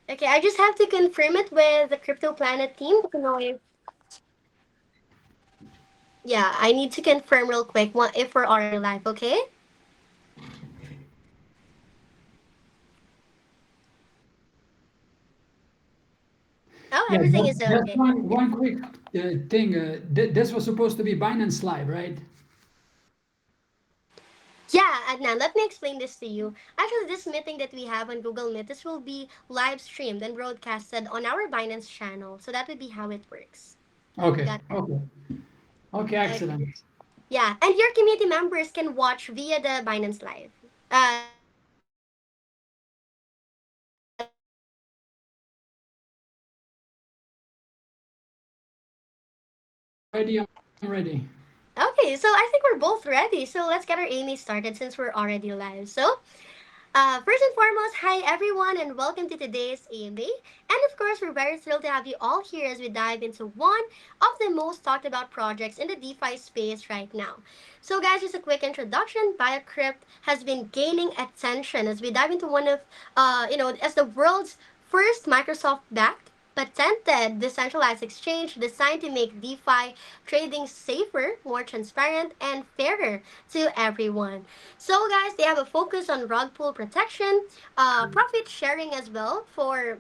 Okay, I just have to confirm it with the Crypto Planet team to know if yeah, I need to confirm real quick if we're already live, okay? Oh, Yeah, everything is just okay. one quick thing. This was supposed to be Binance Live, right? Yeah, Adnan, let me explain this to you. Actually, this meeting that we have on Google Meet, this will be live streamed and broadcasted on our Binance channel. So that would be how it works. Okay, Got okay, okay, it? Okay. excellent. Yeah, and your community members can watch via the Binance Live. I'm ready. Okay, so I think we're both ready. So let's get our Amy started since we're already live. First and foremost, hi everyone, and welcome to today's AMA. And of course, we're very thrilled to have you all here as we dive into one of the most talked about projects in the DeFi space right now. So, guys, just a quick introduction. BioCrypt has been gaining attention as we dive into one of, as the world's first Microsoft-backed patented decentralized exchange designed to make DeFi trading safer, more transparent, and fairer to everyone. So, guys, they have a focus on rug pull protection, profit sharing as well for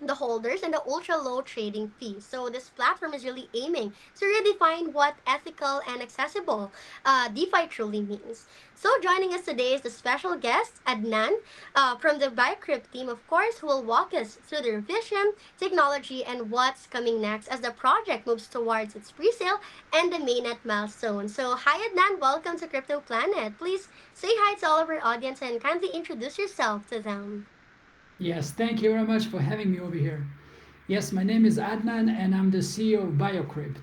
the holders, and the ultra low trading fees. So, this platform is really aiming to redefine what ethical and accessible DeFi truly means. So, joining us today is the special guest, Adnan, from the BioCrypt team, of course, who will walk us through their vision, technology, and what's coming next as the project moves towards its pre sale and the mainnet milestone. So, hi Adnan, welcome to Crypto Planet. Please say hi to all of our audience and kindly introduce yourself to them. Yes, thank you very much for having me over here. Yes, my name is Adnan and I'm the CEO of BioCrypt.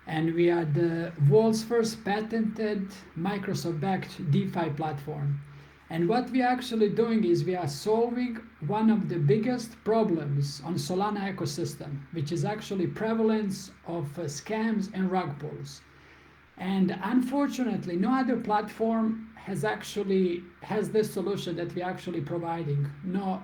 And we are the world's first patented Microsoft-backed DeFi platform. And what we are actually doing is we are solving one of the biggest problems on Solana ecosystem, which is actually prevalence of scams and rug pulls. And unfortunately, no other platform has this solution that we're actually providing. No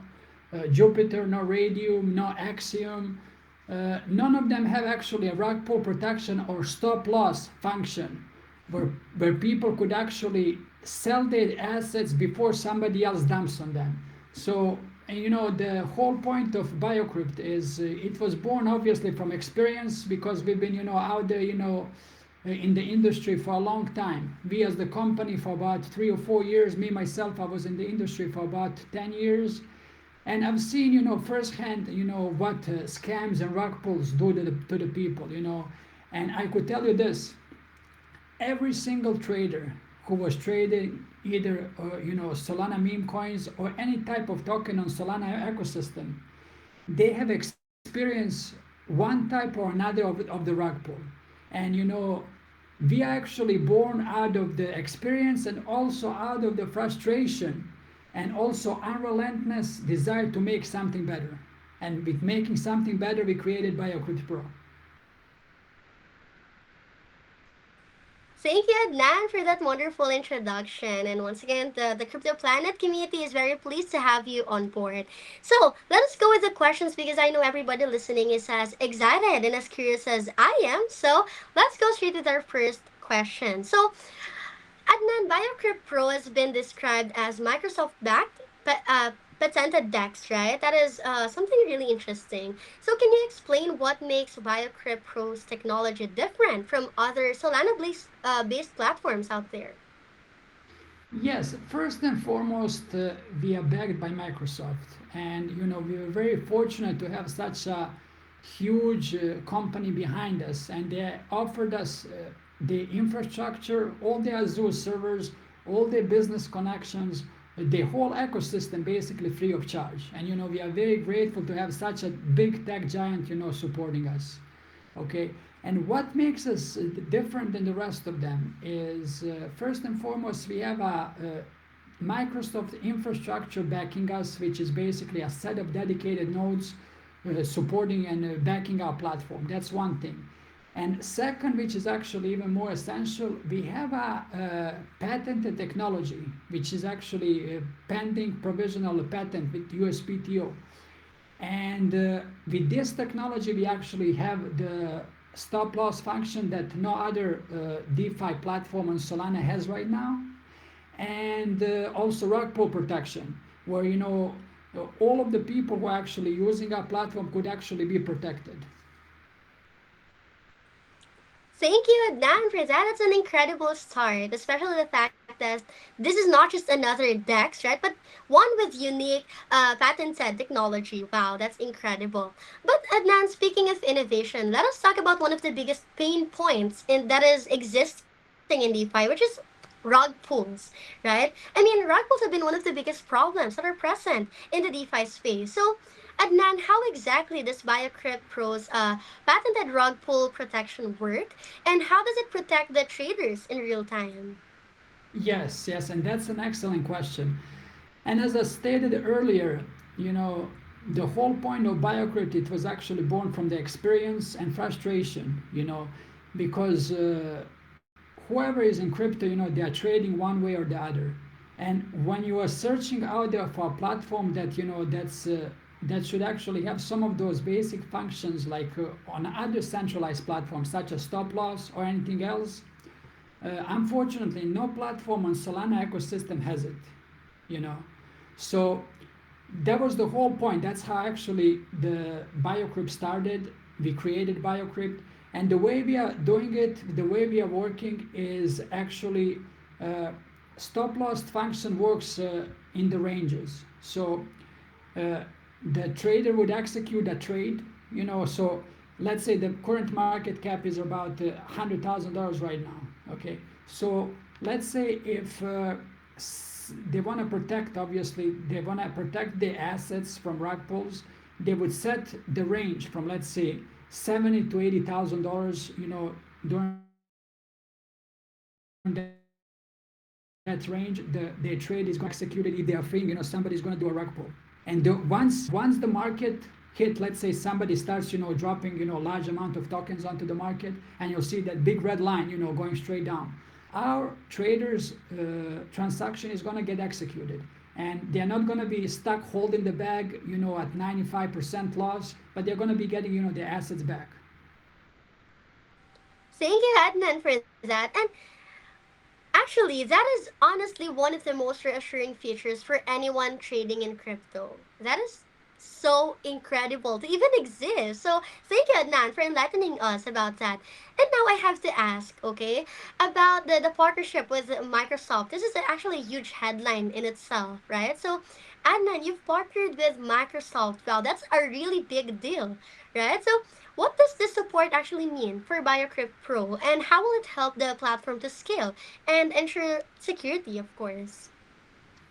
Jupiter, no Radium, no Axiom. None of them have actually a rug pull protection or stop loss function where people could actually sell their assets before somebody else dumps on them. So, the whole point of BioCrypt is it was born obviously from experience because we've been, out there, in the industry for a long time. We as the company for about 3 or 4 years. Me myself, I was in the industry for about 10 years, and I've seen, firsthand, what scams and rug pulls do to the people. And I could tell you this: every single trader who was trading either, Solana meme coins or any type of token on Solana ecosystem, they have experienced one type or another of the rug pull. And we are actually born out of the experience and also out of the frustration and also unrelentless desire to make something better. And with making something better, we created BioCrypt Pro. Thank you, Adnan, for that wonderful introduction. And once again, the Crypto Planet community is very pleased to have you on board. So let us go with the questions because I know everybody listening is as excited and as curious as I am. So let's go straight with our first question. So, Adnan, BioCrypt Pro has been described as Microsoft backed patented DEX, right? That is something really interesting. So, can you explain what makes BioCrypt Pro's technology different from other Solana based platforms out there? Yes, first and foremost, we are backed by Microsoft, and we were very fortunate to have such a huge company behind us, and they offered us the infrastructure, all the Azure servers, all the business connections, the whole ecosystem basically free of charge. And we are very grateful to have such a big tech giant, supporting us. Okay, and what makes us different than the rest of them is first and foremost we have a Microsoft infrastructure backing us, which is basically a set of dedicated nodes supporting and backing our platform. That's one thing. And second, which is actually even more essential, we have a patented technology, which is actually pending provisional patent with USPTO. And with this technology, we actually have the stop loss function that no other DeFi platform on Solana has right now, and also rug pull protection, where all of the people who are actually using our platform could actually be protected. Thank you, Adnan, for that. That's an incredible start, especially the fact that this is not just another DEX, right? But one with unique patented technology. Wow, that's incredible. But Adnan, speaking of innovation, let us talk about one of the biggest pain points that is existing in DeFi, which is rug pulls, right? I mean, rug pulls have been one of the biggest problems that are present in the DeFi space. So, Adnan, how exactly does BioCrypt Pro's patented rug pull protection work, and how does it protect the traders in real time? Yes, and that's an excellent question. And as I stated earlier, you know, the whole point of BioCrypt, it was actually born from the experience and frustration, because whoever is in crypto, they are trading one way or the other. And when you are searching out there for a platform that, that should actually have some of those basic functions like on other centralized platforms such as stop loss or anything else, unfortunately, no platform on Solana ecosystem has it, you know. So that was the whole point. That's how actually the BioCrypt started. We created BioCrypt, and the way we are doing it, the way we are working is actually uh, stop loss function works in the ranges. So uh, the trader would execute a trade, so let's say the current market cap is about $100,000 right now. Okay, so let's say if they want to protect, obviously they want to protect the assets from rug pulls, they would set the range from, let's say, 70 to $80,000, during that range the trade is going to be executed if they are thinking, somebody's going to do a rug pull. And once the market hit, let's say somebody starts, dropping, large amount of tokens onto the market, and you'll see that big red line, going straight down. Our traders' transaction is going to get executed, and they're not going to be stuck holding the bag, at 95% loss, but they're going to be getting, their assets back. Thank you, Adnan, for that. And actually, that is honestly one of the most reassuring features for anyone trading in crypto. That is so incredible to even exist. So, thank you, Adnan, for enlightening us about that. And now I have to ask, okay, about the partnership with Microsoft. This is actually a huge headline in itself, right? So, Adnan, you've partnered with Microsoft. Wow, that's a really big deal, right? So, what does this support actually mean for BioCrypt Pro, and how will it help the platform to scale and ensure security, of course?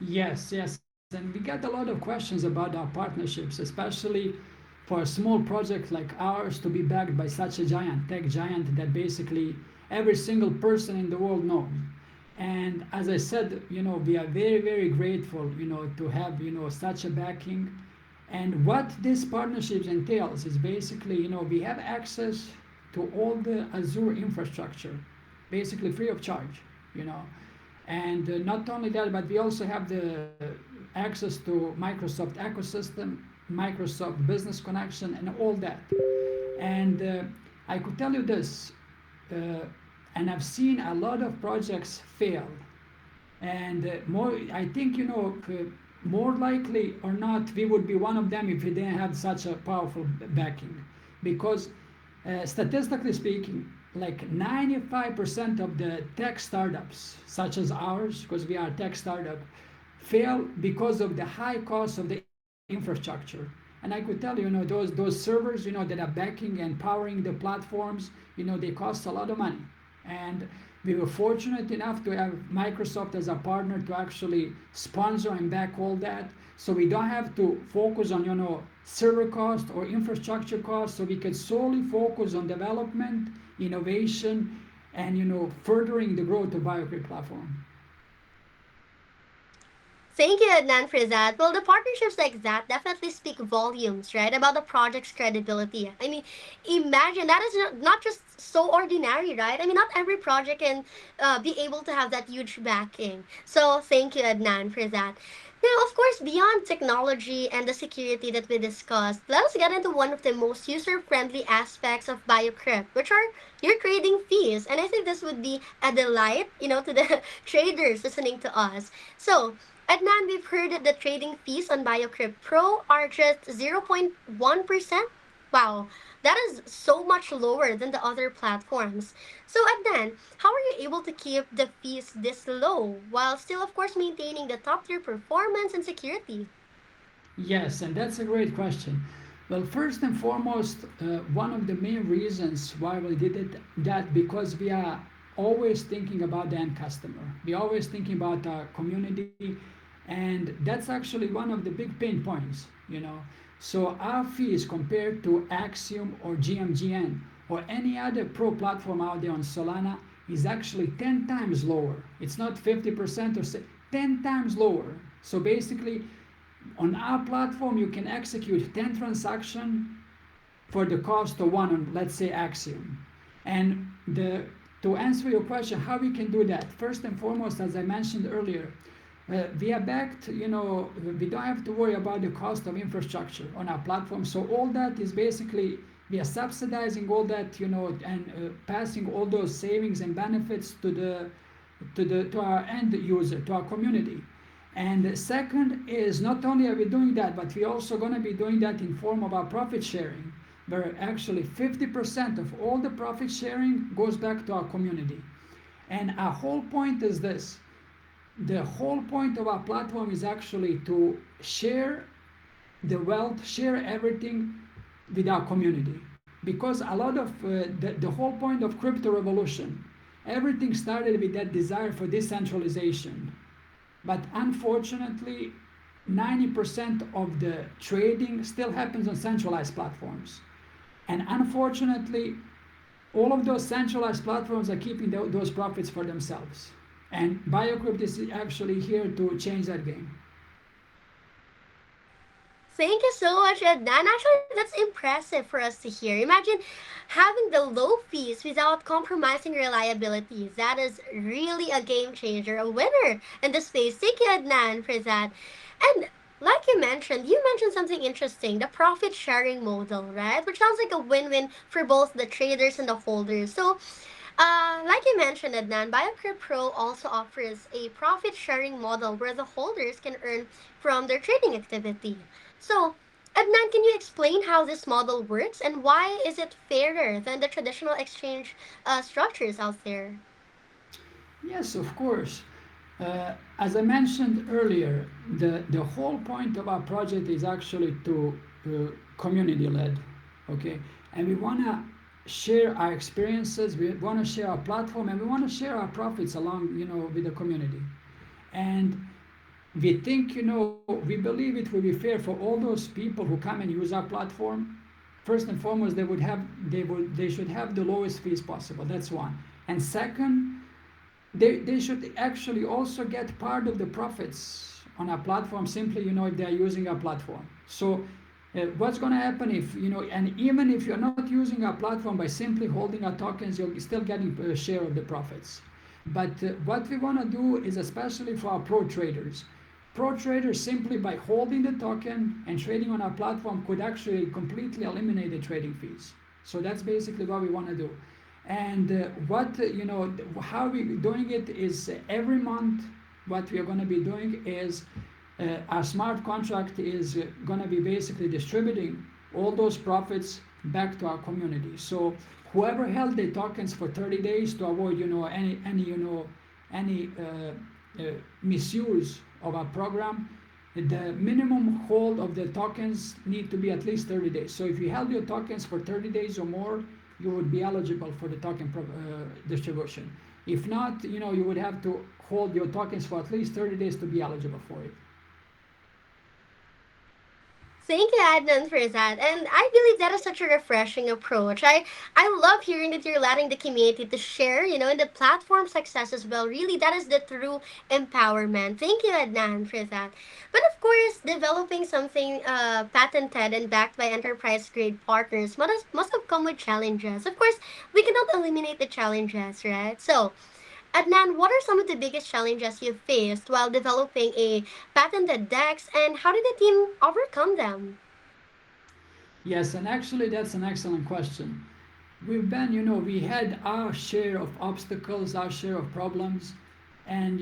Yes, and we get a lot of questions about our partnerships, especially for a small project like ours to be backed by such a giant, tech giant that basically every single person in the world knows. And as I said, we are very, very grateful, to have, such a backing. And what this partnership entails is basically, we have access to all the Azure infrastructure, basically free of charge, you know. And not only that, but we also have the access to Microsoft ecosystem, Microsoft business connection, and all that. And I could tell you this, uh, and I've seen a lot of projects fail. And more, I think, more likely or not, we would be one of them if we didn't have such a powerful backing. Because statistically speaking, like 95% of the tech startups, such as ours, because we are a tech startup, fail because of the high cost of the infrastructure. And I could tell you, those servers, that are backing and powering the platforms, they cost a lot of money. And we were fortunate enough to have Microsoft as a partner to actually sponsor and back all that. So we don't have to focus on, server cost or infrastructure cost. So we can solely focus on development, innovation, and, furthering the growth of BioCrypt platform. Thank you, Adnan, for that. Well, the partnerships like that definitely speak volumes, right, about the project's credibility. I mean, imagine that is not just so ordinary, right? I mean, not every project can be able to have that huge backing. So, thank you, Adnan, for that. Now, of course, beyond technology and the security that we discussed, let us get into one of the most user-friendly aspects of BioCrypt, which are your trading fees. And I think this would be a delight, to the traders listening to us. So, Adnan, we've heard that the trading fees on BioCrypt Pro are just 0.1%. Wow, that is so much lower than the other platforms. So, Adnan, how are you able to keep the fees this low while still, of course, maintaining the top tier performance and security? Yes, and that's a great question. Well, first and foremost, one of the main reasons why we did it that because we are always thinking about the end customer. We're always thinking about our community, and that's actually one of the big pain points. So our fees compared to Axiom or GMGN or any other pro platform out there on Solana is actually 10 times lower. It's not 50% or 10 times lower. So basically, on our platform, you can execute 10 transactions for the cost of one on, let's say, Axiom. And to answer your question, how we can do that? First and foremost, as I mentioned earlier, we are backed, we don't have to worry about the cost of infrastructure on our platform. So all that is basically, we are subsidizing all that, and passing all those savings and benefits to our end user, to our community. And second is not only are we doing that, but we're also going to be doing that in form of our profit sharing, where actually 50% of all the profit sharing goes back to our community. And our whole point is this. The whole point of our platform is actually to share the wealth, share everything with our community. Because a lot of the whole point of crypto revolution, everything started with that desire for decentralization. But unfortunately, 90% of the trading still happens on centralized platforms. And unfortunately, all of those centralized platforms are keeping those profits for themselves. And BioCrypt is actually here to change that game. Thank you so much, Adnan. Actually, that's impressive for us to hear. Imagine having the low fees without compromising reliability. That is really a game changer, a winner in the space. Thank you, Adnan, for that. And like you mentioned something interesting, the profit sharing model, right? Which sounds like a win-win for both the traders and the holders. So, like you mentioned, Adnan, BioCrypt Pro also offers a profit sharing model where the holders can earn from their trading activity. So, Adnan, can you explain how this model works and why is it fairer than the traditional exchange structures out there? Yes, of course. As I mentioned earlier, the whole point of our project is actually to community led, okay? And we want to share our experiences, we want to share our platform, and we want to share our profits along, with the community. And we think, we believe it will be fair for all those people who come and use our platform. First and foremost, they should have the lowest fees possible. That's one. And second, they should actually also get part of the profits on our platform simply, if they're using our platform. So what's going to happen if, and even if you're not using our platform, by simply holding our tokens, you're still getting a share of the profits. But what we want to do is, especially for our pro traders simply by holding the token and trading on our platform could actually completely eliminate the trading fees. So that's basically what we want to do. And how we doing it is every month. What we are going to be doing is our smart contract is going to be basically distributing all those profits back to our community. So whoever held the tokens for 30 days to avoid any misuse of our program, the minimum hold of the tokens need to be at least 30 days. So if you held your tokens for 30 days or more, you would be eligible for the token distribution. If not, you would have to hold your tokens for at least 30 days to be eligible for it. Thank you, Adnan, for that. And I believe that is such a refreshing approach. I love hearing that you're letting the community to share, in the platform success as well. Really, that is the true empowerment. Thank you, Adnan, for that. But of course, developing something patented and backed by enterprise grade partners must have come with challenges. Of course, we cannot eliminate the challenges, right? So, Adnan, what are some of the biggest challenges you faced while developing a patented DEX, and how did the team overcome them? Yes, and actually, that's an excellent question. We had our share of obstacles, our share of problems, and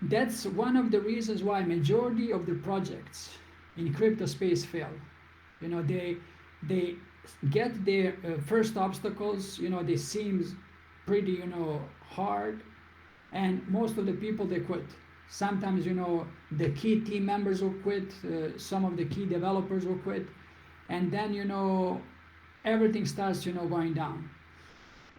that's one of the reasons why majority of the projects in crypto space fail. They get their first obstacles. They seem pretty hard, and most of the people they quit. Sometimes the key team members will quit. Some of the key developers will quit, and then everything starts going down.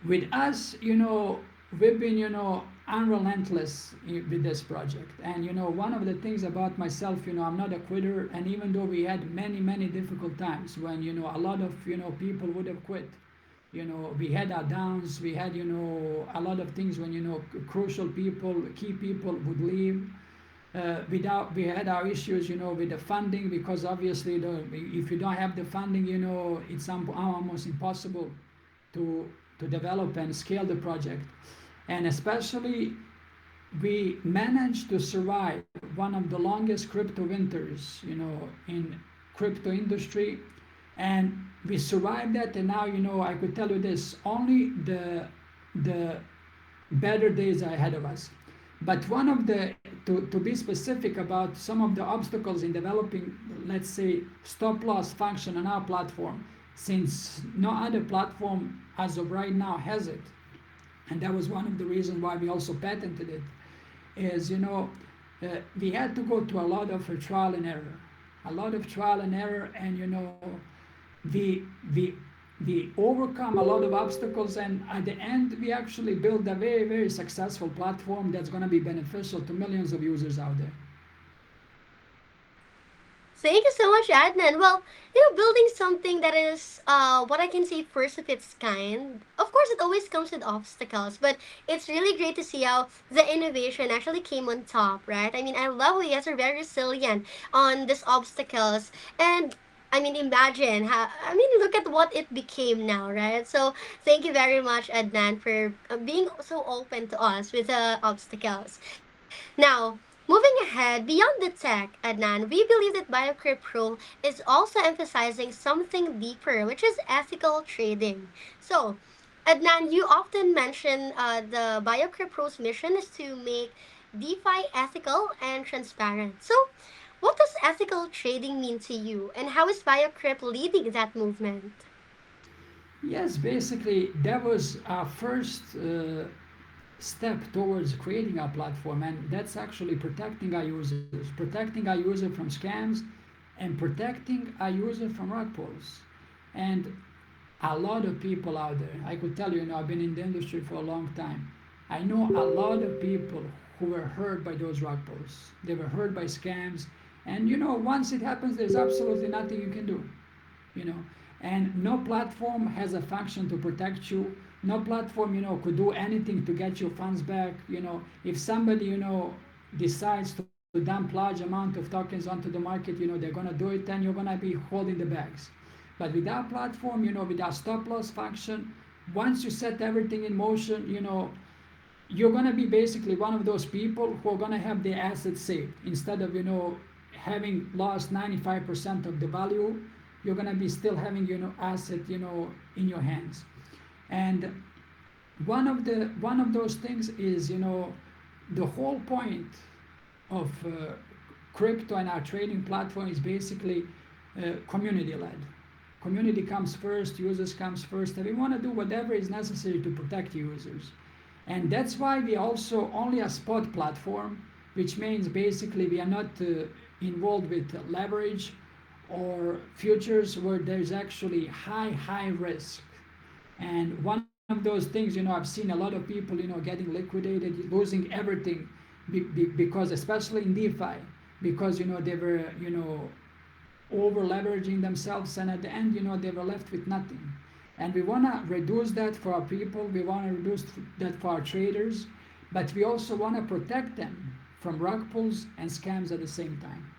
With us, we've been unrelentless with this project. And one of the things about myself, I'm not a quitter. And even though we had many difficult times when a lot of people would have quit, we had our downs. We had a lot of things when crucial people, key people would leave. We had our issues with the funding, because obviously if you don't have the funding, it's almost impossible to develop and scale the project. And especially, we managed to survive one of the longest crypto winters in crypto industry. And we survived that. And now I could tell you this: only the better days are ahead of us. But one of the to be specific about some of the obstacles in developing, let's say, stop loss function on our platform, since no other platform as of right now has it, and that was one of the reasons why we also patented it, is we had to go to a lot of trial and error, and we we we overcome a lot of obstacles, and at the end we actually build a very successful platform that's going to be beneficial to millions of users out there. Thank you so much, Adnan. Well, building something that is, what I can say, first of its kind. Of course, it always comes with obstacles, but it's really great to see how the innovation actually came on top, right? I mean, I love how you guys are very resilient on these obstacles, and I mean, imagine how. I mean, look at what it became now, right? So, thank you very much, Adnan, for being so open to us with the obstacles. Now, moving ahead, beyond the tech, Adnan, we believe that BioCrypt Pro is also emphasizing something deeper, which is ethical trading. So, Adnan, you often mention the BioCrypt Pro's mission is to make DeFi ethical and transparent. So, what does ethical trading mean to you, and how is BioCrypt leading that movement? Yes, basically that was our first step towards creating our platform, and that's actually protecting our user from scams, and protecting our user from rug pulls. And a lot of people out there, I could tell you, I've been in the industry for a long time. I know a lot of people who were hurt by those rug pulls. They were hurt by scams, and once it happens, there's absolutely nothing you can do. you know and no platform has a function to protect you. No platform could do anything to get your funds back. If somebody decides to dump large amount of tokens onto the market, they're going to do it, then you're going to be holding the bags. But with our platform, with our stop loss function, once you set everything in motion, you're going to be basically one of those people who are going to have their assets saved. Instead of having lost 95% of the value, you're going to be still having asset in your hands. And one of those things is the whole point of crypto and our trading platform is basically community led. Community comes first, users comes first, and we want to do whatever is necessary to protect users. And that's why we also only a spot platform, which means basically we are not involved with leverage or futures where there's actually high risk. And one of those things, I've seen a lot of people, getting liquidated, losing everything, because especially in DeFi, because they were over leveraging themselves, and at the end, they were left with nothing. And we want to reduce that for our people. We want to reduce that for our traders, but we also want to protect them from rug pulls and scams at the same time.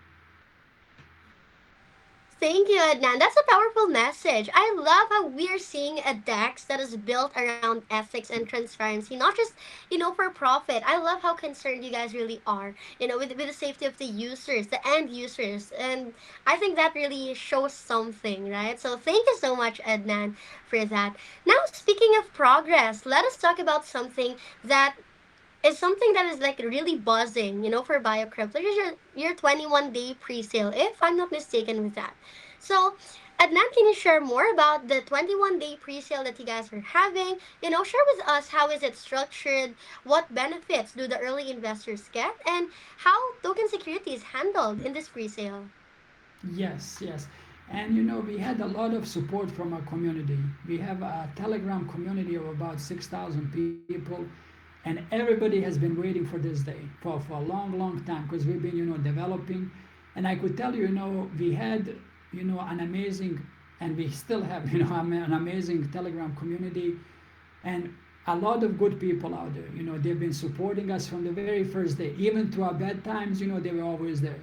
Thank you, Adnan. That's a powerful message. I love how we are seeing a DEX that is built around ethics and transparency, not just, for profit. I love how concerned you guys really are, with the safety of the users, the end users. And I think that really shows something, right? So thank you so much, Adnan, for that. Now, speaking of progress, let us talk about something that is something that is like really buzzing, for BioCrypt. Like your 21-day pre-sale, if I'm not mistaken with that. So, Adnan, can you share more about the 21-day pre-sale that you guys are having? Share with us how is it structured, what benefits do the early investors get, and how token security is handled in this pre-sale. Yes, yes. And we had a lot of support from our community. We have a Telegram community of about 6,000 people, and everybody has been waiting for this day for a long, long time because we've been, developing. And I could tell you, we had, an amazing, and we still have, an amazing Telegram community and a lot of good people out there. They've been supporting us from the very first day, even through our bad times. They were always there.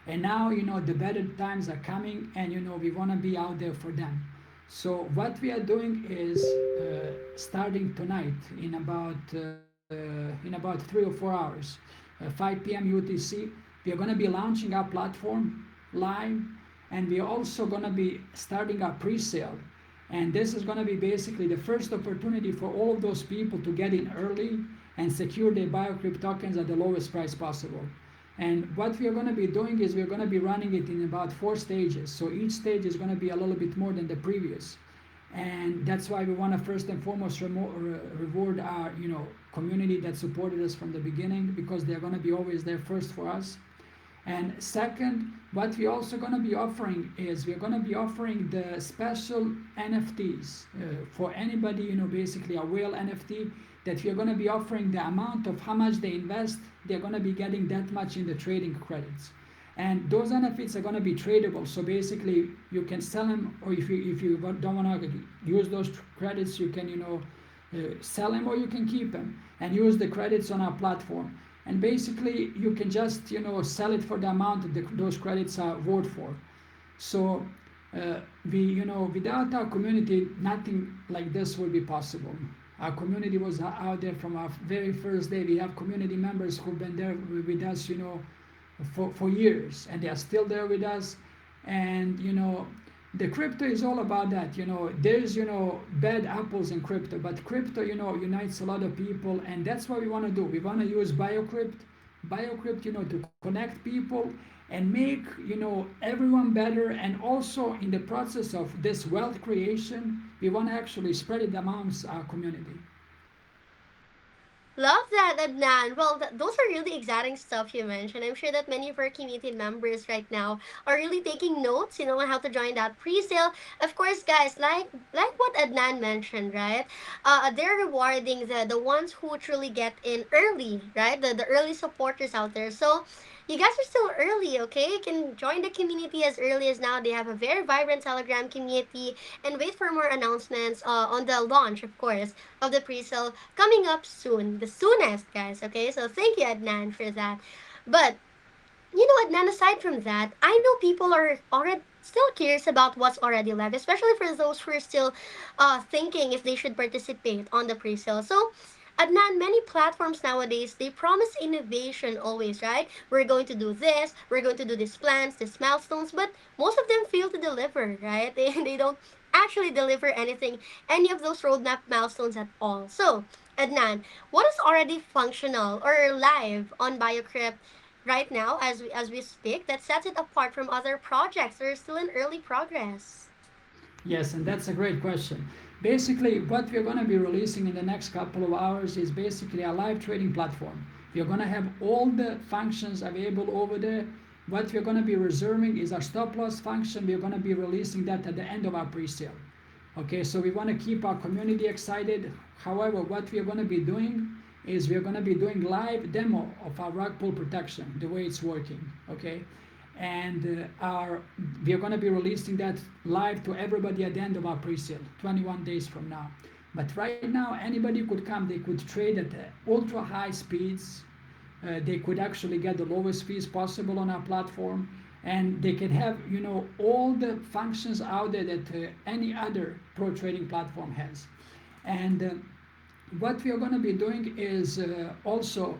And now the better times are coming, and we want to be out there for them. So what we are doing is starting tonight in about 3 or 4 hours, 5 p.m. UTC. We are going to be launching our platform live, and we are also going to be starting our pre-sale. And this is going to be basically the first opportunity for all of those people to get in early and secure their BioCrypt tokens at the lowest price possible. And what we are going to be doing is we're going to be running it in about 4 stages. So each stage is going to be a little bit more than the previous. And that's why we want to first and foremost reward our community that supported us from the beginning, because they're going to be always there first for us. And second, what we're also going to be offering is we're going to be offering the special NFTs for anybody, basically a whale NFT, that we're going to be offering the amount of how much they invest, they're going to be getting that much in the trading credits. And those NFTs are going to be tradable. So basically, you can sell them, or if you don't want to use those credits, you can sell them, or you can keep them and use the credits on our platform. And basically, you can just sell it for the amount that those credits are worth for. So without our community, nothing like this will be possible. Our community was out there from our very first day. We have community members who've been there with us, for years, and they are still there with us. And the crypto is all about that. There's bad apples in crypto, but crypto unites a lot of people, and that's what we want to do. We want to use BioCrypt to connect people and make everyone better. And also in the process of this wealth creation, we want to actually spread it amongst our community. Love that, Adnan. Well, those are really exciting stuff you mentioned. I'm sure that many of our community members right now are really taking notes, on how to join that pre-sale. Of course, guys, like what Adnan mentioned, right? They're rewarding the ones who truly get in early, right? The early supporters out there. So you guys are still early, okay? You can join the community as early as now. They have a very vibrant Telegram community, and wait for more announcements on the launch, of course, of the pre-sale coming up soon. The soonest, guys, okay? So thank you, Adnan, for that. But Adnan, aside from that, I know people are already still curious about what's already live, especially for those who are still thinking if they should participate on the pre-sale. So, Adnan, many platforms nowadays, they promise innovation always, right? We're going to do this, we're going to do these plans, these milestones, but most of them fail to deliver, right? They don't actually deliver anything, any of those roadmap milestones at all. So, Adnan, what is already functional or live on BioCrypt right now as we speak that sets it apart from other projects that are still in early progress? Yes, and that's a great question. Basically, what we're going to be releasing in the next couple of hours is basically a live trading platform. We're going to have all the functions available over there. What we're going to be reserving is our stop loss function. We're going to be releasing that at the end of our pre-sale. Okay, so we want to keep our community excited. However, what we're going to be doing is we're going to be doing live demo of our rug pull protection, the way it's working. Okay, and we are going to be releasing that live to everybody at the end of our pre-sale 21 days from now. But right now, anybody could come. They could trade at ultra high speeds. They could actually get the lowest fees possible on our platform. and they can have, you know, all the functions out there that any other pro trading platform has. And what we are going to be doing is also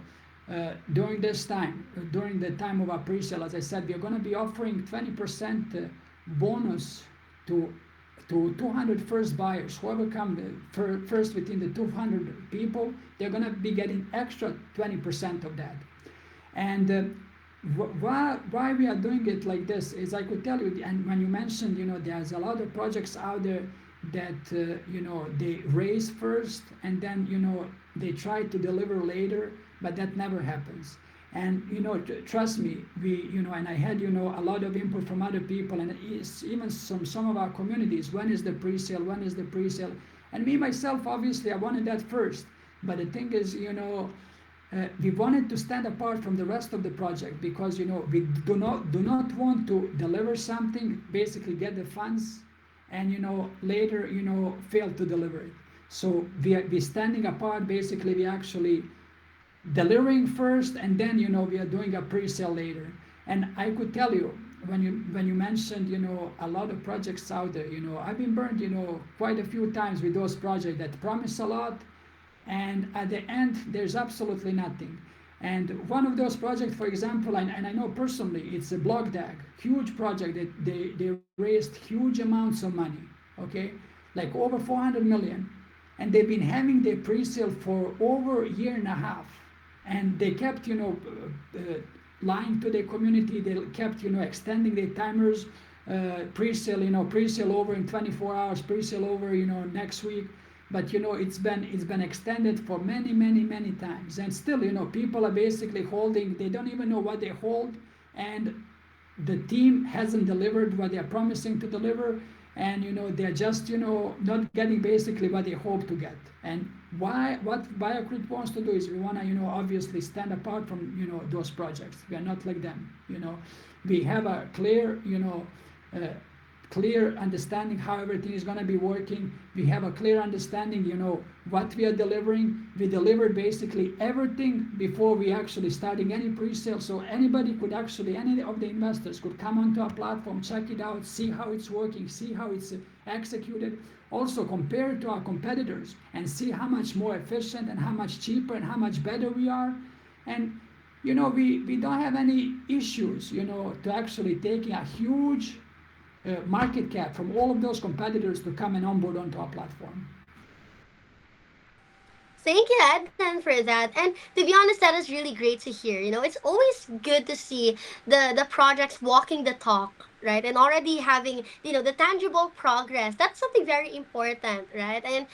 during this time, during the time of our pre-sale, as I said, we are going to be offering 20% bonus to 200 first buyers. Whoever come first within the 200 people, they're going to be getting extra 20% of that. And why we are doing it like this is, I could tell you, and when you mentioned, you know, there's a lot of projects out there that you know, they raise first and then, you know, they try to deliver later, but that never happens. And you know, trust me, we, you know, and I had, you know, a lot of input from other people, and even some of our communities, when is the pre-sale, when is the pre-sale? And me myself, obviously I wanted that first, but the thing is, you know, we wanted to stand apart from the rest of the project, because you know, we do not want to deliver something, basically get the funds, and you know, later, you know, fail to deliver it. So we standing apart. Basically, we actually delivering first, and then, you know, we are doing a pre-sale later. And I could tell you, when you mentioned, you know, a lot of projects out there, you know, I've been burned, you know, quite a few times with those projects that promise a lot, and at the end there's absolutely nothing. And one of those projects, for example, and I know personally, it's a BlockDAG, huge project that they raised huge amounts of money, okay, like over 400 million, and they've been having their pre-sale for over a year and a half, and they kept, you know, lying to the community. They kept, you know, extending their timers, pre-sale, you know, pre-sale over in 24 hours, pre-sale over, you know, next week. But you know, it's been extended for many times, and still, you know, people are basically holding. They don't even know what they hold, and the team hasn't delivered what they're promising to deliver, and you know, they're just, you know, not getting basically what they hope to get. And what BioCrypt wants to do is, we want to, you know, obviously stand apart from, you know, those projects. We are not like them, you know. We have a clear, you know, clear understanding how everything is going to be working. We have a clear understanding, you know, what we are delivering. We delivered basically everything before we actually starting any pre-sale, so anybody could actually, any of the investors could come onto our platform, check it out, see how it's working, see how it's executed, also compare it to our competitors and see how much more efficient and how much cheaper and how much better we are. And you know, we don't have any issues, you know, to actually taking a huge market cap from all of those competitors to come and onboard onto our platform. Thank you, Adnan, for that. And to be honest, that is really great to hear. You know, it's always good to see the projects walking the talk, right? And already having, you know, the tangible progress. That's something very important, right? And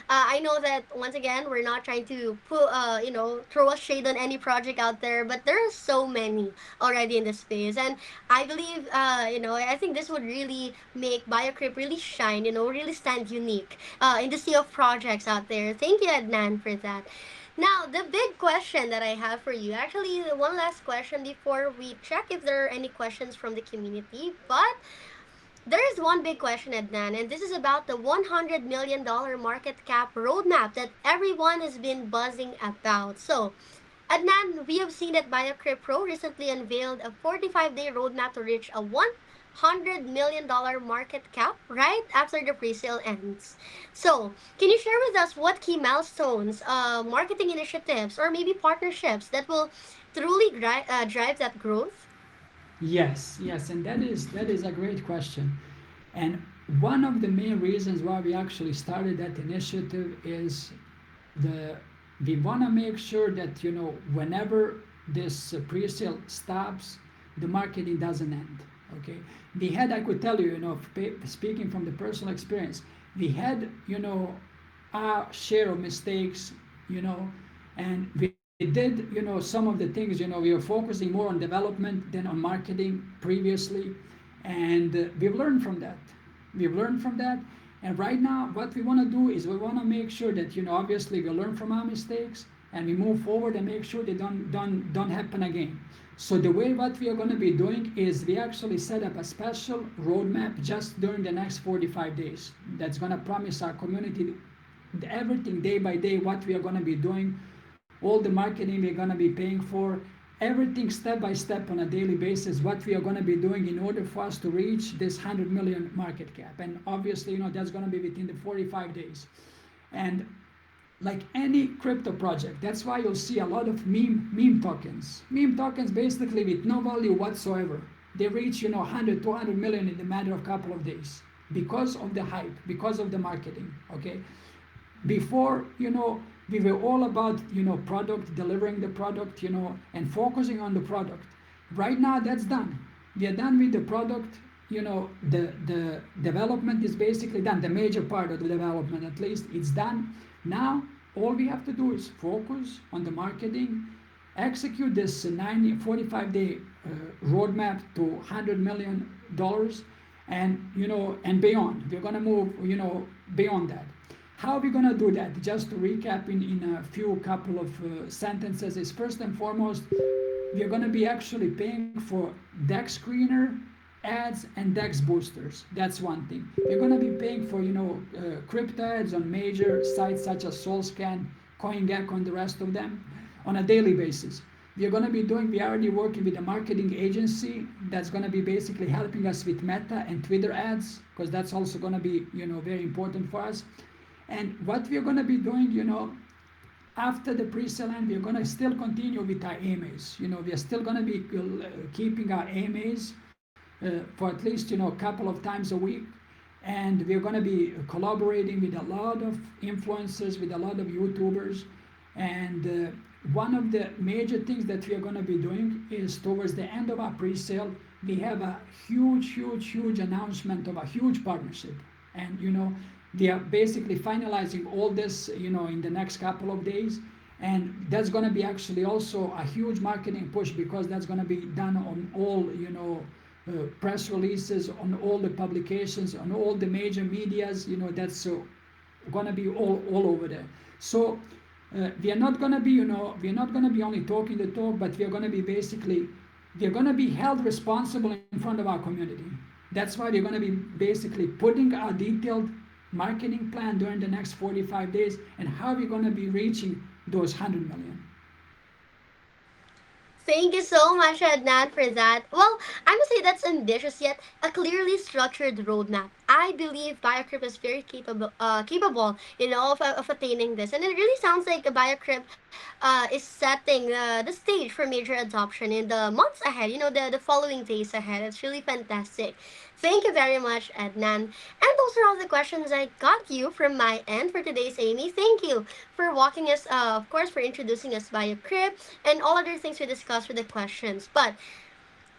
I know that once again, we're not trying to put, you know, throw a shade on any project out there, but there are so many already in the space. And I believe, you know, I think this would really make BioCrypt really shine, you know, really stand unique in the sea of projects out there. Thank you, Adnan, for that. Now, the big question that I have for you, actually, the one last question before we check if there are any questions from the community, but there is one big question, Adnan, and this is about the $100 million market cap roadmap that everyone has been buzzing about. So, Adnan, we have seen that BioCrypt Pro recently unveiled a 45-day roadmap to reach a $100 million market cap right after the pre-sale ends. So, can you share with us what key milestones, marketing initiatives, or maybe partnerships that will truly drive that growth? Yes, and that is a great question. And one of the main reasons why we actually started that initiative is the we want to make sure that, you know, whenever this pre-sale stops, the marketing doesn't end. Okay, we had, I could tell you, you know, speaking from the personal experience, we had, you know, our share of mistakes, you know, and we did, you know, some of the things, you know, we were focusing more on development than on marketing previously, and we've learned from that. We've learned from that, and right now, what we want to do is we want to make sure that, you know, obviously we learn from our mistakes and we move forward and make sure they don't happen again. So the way what we are going to be doing is we actually set up a special roadmap just during the next 45 days. That's going to promise our community everything day by day, what we are going to be doing, all the marketing we're going to be paying for, everything step by step on a daily basis what we are going to be doing in order for us to reach this 100 million market cap. And obviously, that's going to be within the 45 days. And like any crypto project, that's why you'll see a lot of meme tokens. Meme tokens basically with no value whatsoever. They reach 100, 200 million in the matter of a couple of days because of the hype, because of the marketing. Okay, before we were all about product, delivering the product, and focusing on the product. Right now that's done. We are done with the product. The development is basically done. The major part of the development, at least, it's done. Now all we have to do is focus on the marketing, execute this 45-day roadmap to $100 million, and beyond. We're going to move beyond that. How are we going to do that? Just to recap in a few couple of sentences is, first and foremost, we're going to be actually paying for DEX screener, ads, and DEX boosters. That's one thing. We're going to be paying for crypto ads on major sites such as SolScan, CoinGecko, and the rest of them on a daily basis. We're already working with a marketing agency that's going to be basically helping us with Meta and Twitter ads, because that's also going to be very important for us. And what we're going to be doing, after the pre-sale end, we're going to still continue with our AMAs. We are still going to be keeping our AMAs for at least, a couple of times a week. And we're going to be collaborating with a lot of influencers, with a lot of YouTubers. And one of the major things that we are going to be doing is, towards the end of our pre-sale, we have a huge announcement of a huge partnership. And, we are basically finalizing all this, in the next couple of days. And that's going to be actually also a huge marketing push, because that's going to be done on all, press releases, on all the publications, on all the major medias. That's going to be all over there. So we are not going to be, we're not going to be only talking the talk, but we are going to be we're going to be held responsible in front of our community. That's why we're going to be basically putting our detailed marketing plan during the next 45 days, and how we're going to be reaching those 100 million. Thank you so much, Adnan, for that. Well, I must say that's ambitious yet a clearly structured roadmap. I believe BioCrypt is very capable, of attaining this, and it really sounds like BioCrypt is setting the stage for major adoption in the months ahead. The following days ahead. It's really fantastic. Thank you very much, Adnan. And those are all the questions I got you from my end for today's Amy. Thank you for walking us, of course, for introducing us BioCrypt and all other things we discussed with the questions. But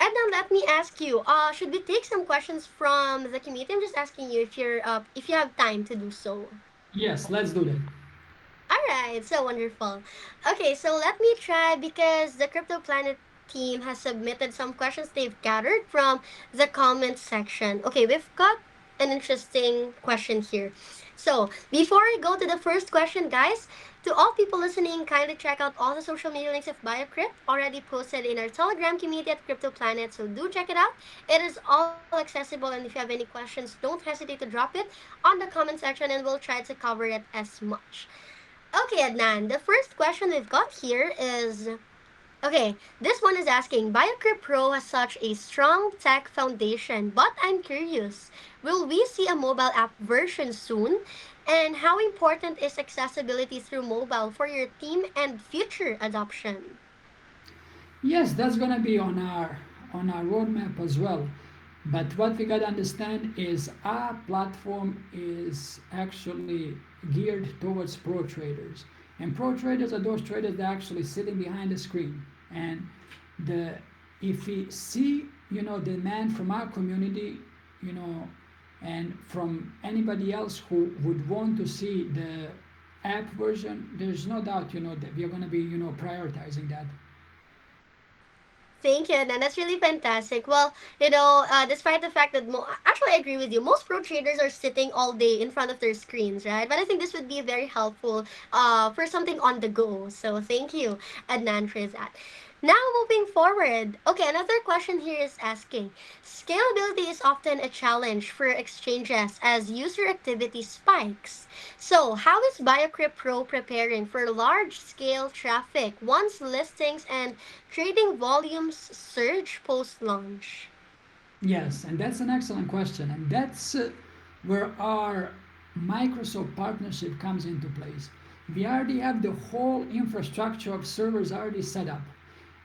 Edna, let me ask you. Should we take some questions from the community? I'm just asking you if you have time to do so. Yes, let's do that. All right, so wonderful. Okay, so let me try, because the Crypto Planet team has submitted some questions they've gathered from the comment section. Okay, we've got an interesting question here. So, before I go to the first question, guys, to all people listening, kindly check out all the social media links of BioCrypt already posted in our Telegram community at Crypto Planet. So do check it out. It is all accessible, and if you have any questions, don't hesitate to drop it on the comment section, and we'll try to cover it as much. Okay, Adnan, the first question we've got here is, okay, this one is asking, BioCrypt Pro has such a strong tech foundation, but I'm curious, will we see a mobile app version soon? And how important is accessibility through mobile for your team and future adoption? Yes, that's going to be on our roadmap as well. But what we got to understand is, our platform is actually geared towards pro traders. And pro traders are those traders that are actually sitting behind the screen. And the if we see, demand from our community, you know, and from anybody else who would want to see the app version, there's no doubt, that we are going to be, prioritizing that. Thank you, and that's really fantastic. Well, despite the fact that actually I agree with you, most pro traders are sitting all day in front of their screens, right? But I think this would be very helpful for something on the go. So thank you, Adnan, for that. Now moving forward. Okay, another question here is asking, scalability is often a challenge for exchanges as user activity spikes. So, how is BioCrypt Pro preparing for large scale traffic once listings and trading volumes surge post launch? Yes, and that's an excellent question, and that's where our Microsoft partnership comes into place. We already have the whole infrastructure of servers already set up,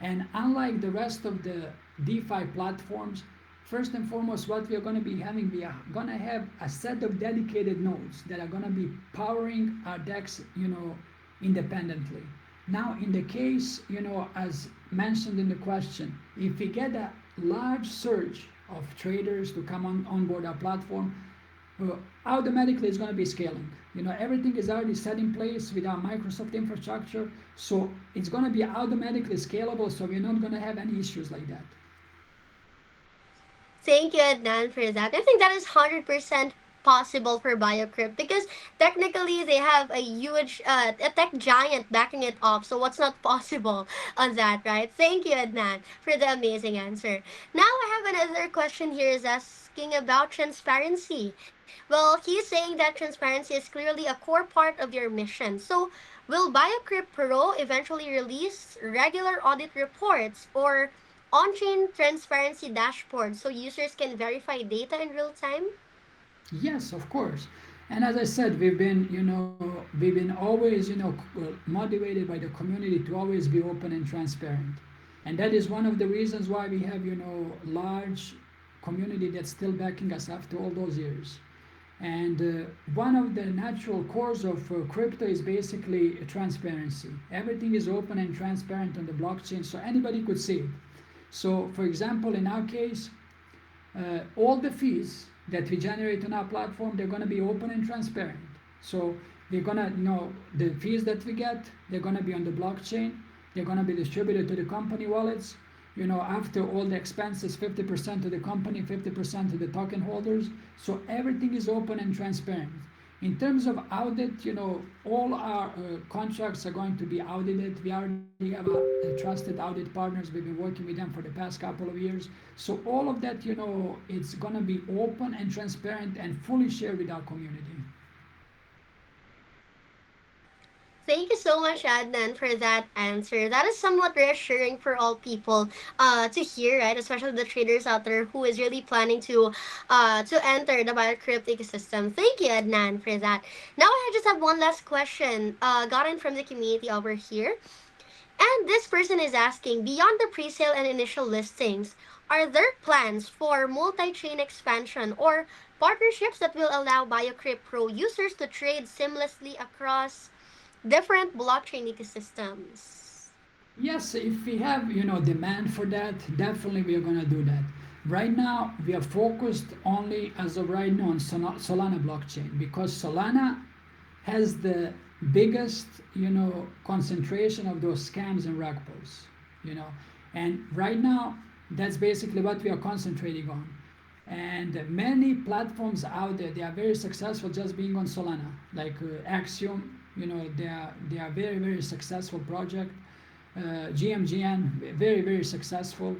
and unlike the rest of the DeFi platforms, first and foremost, what we are going to be having, we are going to have a set of dedicated nodes that are going to be powering our DEX, independently. Now, in the case, as mentioned in the question, if we get a large surge of traders to come on board our platform, uh, automatically it's going to be scaling. Everything is already set in place with our Microsoft infrastructure, so it's going to be automatically scalable. So we're not going to have any issues like that. Thank you, Adnan, for that. I think that is 100% possible for BioCrypt because technically they have a huge, a tech giant backing it up. So what's not possible on that, right? Thank you, Adnan, for the amazing answer. Now I have another question here is asking about transparency. Well, he's saying that transparency is clearly a core part of your mission. So will BioCrypt Pro eventually release regular audit reports or on-chain transparency dashboards so users can verify data in real time? Yes, of course. And as I said, we've been always, motivated by the community to always be open and transparent. And that is one of the reasons why we have, large community that's still backing us after all those years. And one of the natural cores of crypto is basically transparency. Everything is open and transparent on the blockchain, so anybody could see it. So, for example, in our case, all the fees that we generate on our platform, they're going to be open and transparent. So we're going to, the fees that we get, they're going to be on the blockchain. They're going to be distributed to the company wallets. After all the expenses, 50% to the company, 50% to the token holders. So everything is open and transparent. In terms of audit, all our contracts are going to be audited. We already have a trusted audit partners. We've been working with them for the past couple of years. So all of that, it's going to be open and transparent and fully shared with our community. Thank you so much, Adnan, for that answer. That is somewhat reassuring for all people to hear, right? Especially the traders out there who is really planning to enter the BioCrypt ecosystem. Thank you, Adnan, for that. Now I just have one last question gotten from the community over here. And this person is asking, beyond the pre-sale and initial listings, are there plans for multi-chain expansion or partnerships that will allow BioCrypt Pro users to trade seamlessly across different blockchain ecosystems? Yes, if we have demand for that, definitely we are gonna do that. Right now, we are focused only as of right now on Solana blockchain because Solana has the biggest concentration of those scams and rug pulls. You know, and right now that's basically what we are concentrating on. And many platforms out there, they are very successful just being on Solana, like Axiom. They are very successful project. GMGN, very successful.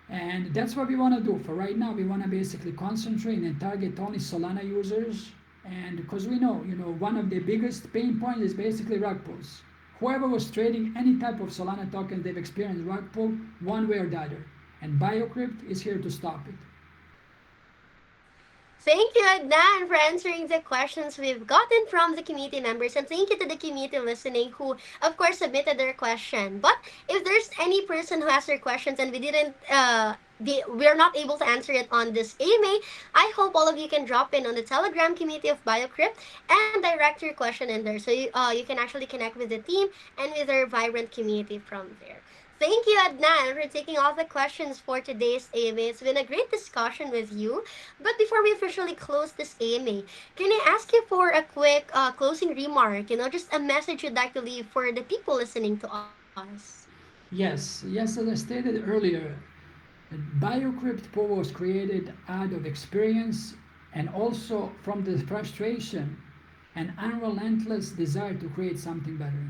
And that's what we want to do. For right now, we want to basically concentrate and target only Solana users. And because we know, one of the biggest pain points is basically rug pulls. Whoever was trading any type of Solana token, they've experienced rug pull one way or the other. And BioCrypt is here to stop it. Thank you, Adnan, for answering the questions we've gotten from the community members. And thank you to the community listening who, of course, submitted their question. But if there's any person who has their questions and we're not able to answer it on this AMA, I hope all of you can drop in on the Telegram community of BioCrypt and direct your question in there. So you can actually connect with the team and with our vibrant community from there. Thank you, Adnan, for taking all the questions for today's AMA. It's been a great discussion with you. But before we officially close this AMA, can I ask you for a quick closing remark? Just a message you'd like to leave for the people listening to us. Yes, as I stated earlier, BioCrypt Pro was created out of experience and also from the frustration and unrelentless desire to create something better.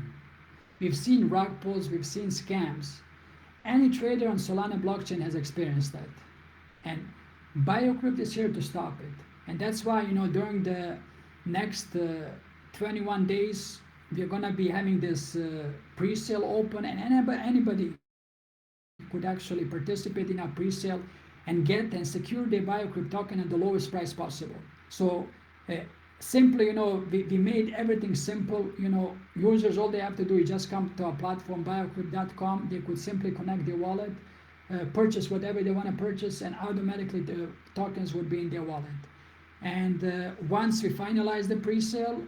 We've seen rug pulls, we've seen scams, Any trader on Solana blockchain has experienced that, and BioCrypt is here to stop it. And that's why, during the next 21 days, we're gonna be having this pre-sale open, and anybody could actually participate in our pre-sale and get and secure their BioCrypt token at the lowest price possible. So uh, simply, we made everything simple. Users, all they have to do is just come to our platform, biocrypt.com. They could simply connect their wallet, purchase whatever they want to purchase, and automatically the tokens would be in their wallet. And once we finalize the pre-sale,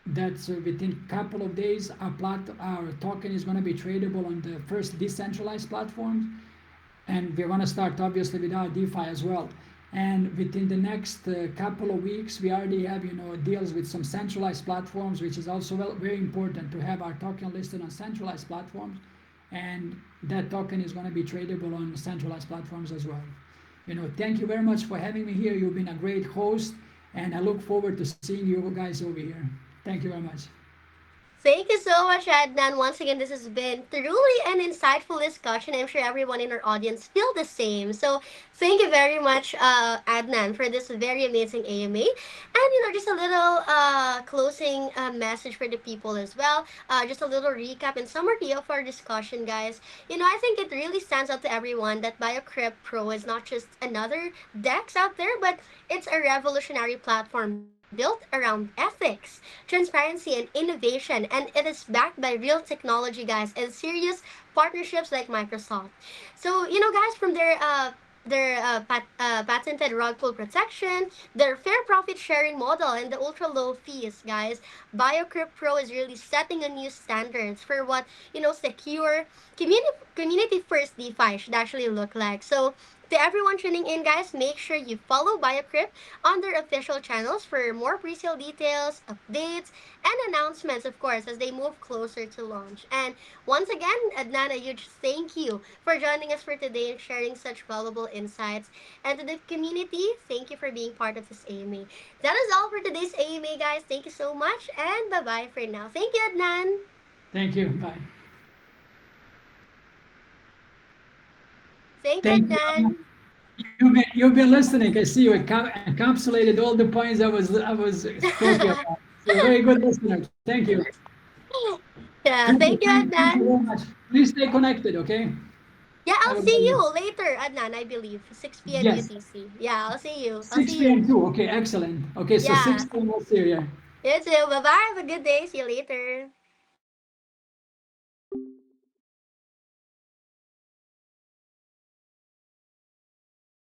that's within a couple of days, our token is going to be tradable on the first decentralized platforms, and we're going to start obviously with our DeFi as well. And within the next couple of weeks, we already have deals with some centralized platforms, which is also very important to have our token listed on centralized platforms, and that token is going to be tradable on centralized platforms as well. Thank you very much for having me here. You've been a great host, and I look forward to seeing you guys over here. Thank you very much. Thank you so much, Adnan. Once again, this has been truly an insightful discussion. I'm sure everyone in our audience feel the same. So thank you very much, Adnan, for this very amazing AMA. And, just a little closing message for the people as well. Just a little recap and summary of our discussion, guys. I think it really stands out to everyone that BioCrypt Pro is not just another DEX out there, but it's a revolutionary platform built around ethics, transparency, and innovation. And it is backed by real technology, guys, and serious partnerships like Microsoft. So, guys, from their patented rug pull protection, their fair profit sharing model, and the ultra low fees, guys, BioCrypt Pro is really setting a new standards for what secure community first DeFi should actually look like. So to everyone tuning in, guys, make sure you follow BioCrypt on their official channels for more pre-sale details, updates, and announcements, of course, as they move closer to launch. And once again, Adnan, a huge thank you for joining us for today and sharing such valuable insights. And to the community, thank you for being part of this AMA. That is all for today's AMA, guys. Thank you so much, and bye-bye for now. Thank you, Adnan. Thank you. Bye. Thank you, Thank you. Adnan. You've been listening. I see you encapsulated all the points I was talking about. So very good listener. Thank you. Yeah, thank you, Thank you Adnan. very much. Please stay connected, okay? Yeah, Have I'll a see good you day. later, Adnan, I believe. 6 p.m. Yes. UTC. Yeah, I'll see you. I'll see 6 you. p.m. too. Okay, excellent. Okay, so Yeah. 6 p.m. we'll see you. Yeah. You too. Bye bye. Have a good day. See you later.